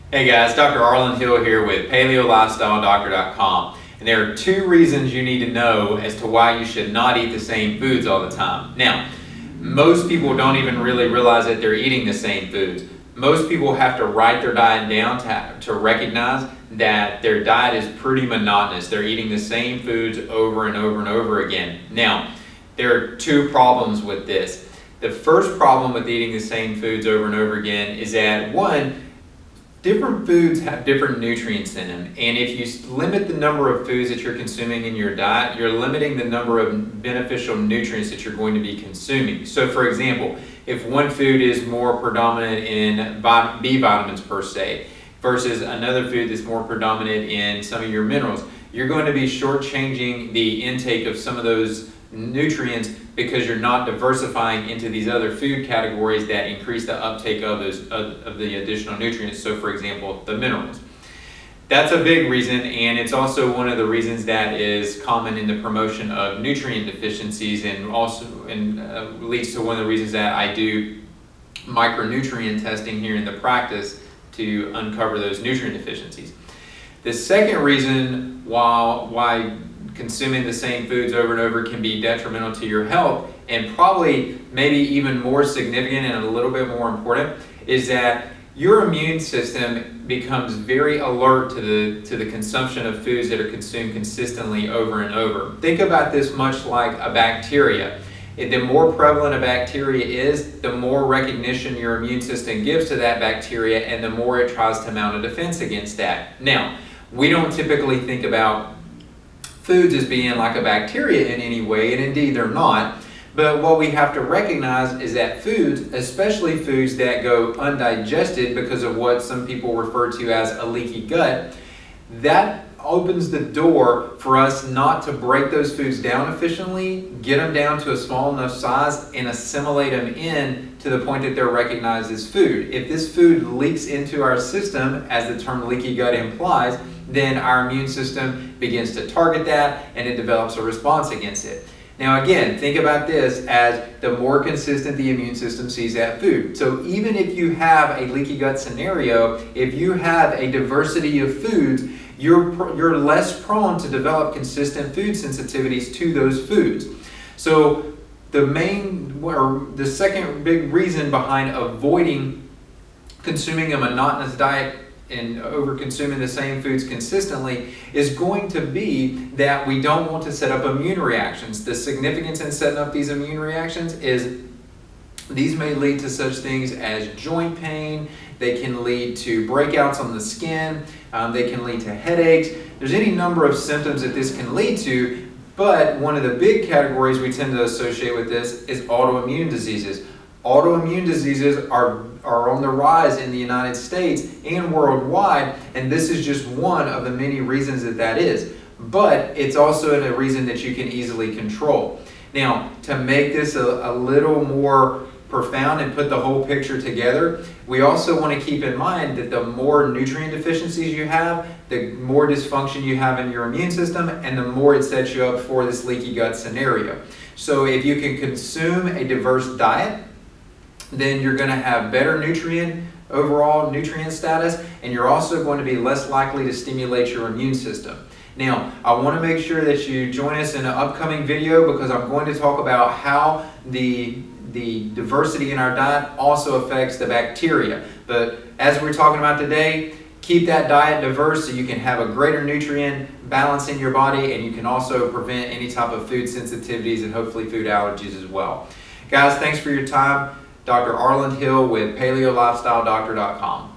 Hey guys, Dr. Arland Hill here with PaleoLifestyleDoctor.com, and there are two reasons you need to know as to why you should not eat the same foods all the time. Now, most people don't even really realize that they're eating the same foods. Most people have to write their diet down to recognize that their diet is pretty monotonous. They're eating the same foods over and over and over again. Now, there are two problems with this. The first problem with eating the same foods over and over again is that, one, different foods have different nutrients in them, and if you limit the number of foods that you're consuming in your diet, you're limiting the number of beneficial nutrients that you're going to be consuming. So for example, if one food is more predominant in B vitamins per se, versus another food that's more predominant in some of your minerals, you're going to be shortchanging the intake of some of those nutrients because you're not diversifying into these other food categories that increase the uptake of the additional nutrients. So for example, the minerals. That's a big reason, and it's also one of the reasons that is common in the promotion of nutrient deficiencies, and also leads to one of the reasons that I do micronutrient testing here in the practice to uncover those nutrient deficiencies. The second reason why consuming the same foods over and over can be detrimental to your health, and probably maybe even more significant and a little bit more important, is that your immune system becomes very alert to the consumption of foods that are consumed consistently over and over. Think about this much like a bacteria. The more prevalent a bacteria is, the more recognition your immune system gives to that bacteria, and the more it tries to mount a defense against that. Now, we don't typically think about foods as being like a bacteria in any way, and indeed they're not. But what we have to recognize is that foods, especially foods that go undigested because of what some people refer to as a leaky gut, that opens the door for us not to break those foods down efficiently, get them down to a small enough size, and assimilate them in to the point that they're recognized as food. If this food leaks into our system, as the term leaky gut implies, then our immune system begins to target that, and it develops a response against it. Now again, think about this as the more consistent the immune system sees that food. So even if you have a leaky gut scenario, if you have a diversity of foods, you're less prone to develop consistent food sensitivities to those foods. So the second big reason behind avoiding consuming a monotonous diet and over consuming the same foods consistently is going to be that we don't want to set up immune reactions. The significance in setting up these immune reactions is these may lead to such things as joint pain. They can lead to breakouts on the skin. They can lead to headaches. There's any number of symptoms that this can lead to, but one of the big categories we tend to associate with this is autoimmune diseases. Autoimmune diseases are on the rise in the United States and worldwide, and this is just one of the many reasons that is. But it's also a reason that you can easily control. Now, to make this a little more profound and put the whole picture together, we also want to keep in mind that the more nutrient deficiencies you have, the more dysfunction you have in your immune system, and the more it sets you up for this leaky gut scenario. So if you can consume a diverse diet, then you're going to have better overall nutrient status, and you're also going to be less likely to stimulate your immune system. Now, I want to make sure that you join us in an upcoming video, because I'm going to talk about how the diversity in our diet also affects the bacteria. But as we're talking about today, keep that diet diverse so you can have a greater nutrient balance in your body, and you can also prevent any type of food sensitivities and hopefully food allergies as well. Guys, thanks for your time. Dr. Arland Hill with PaleoLifestyleDoctor.com.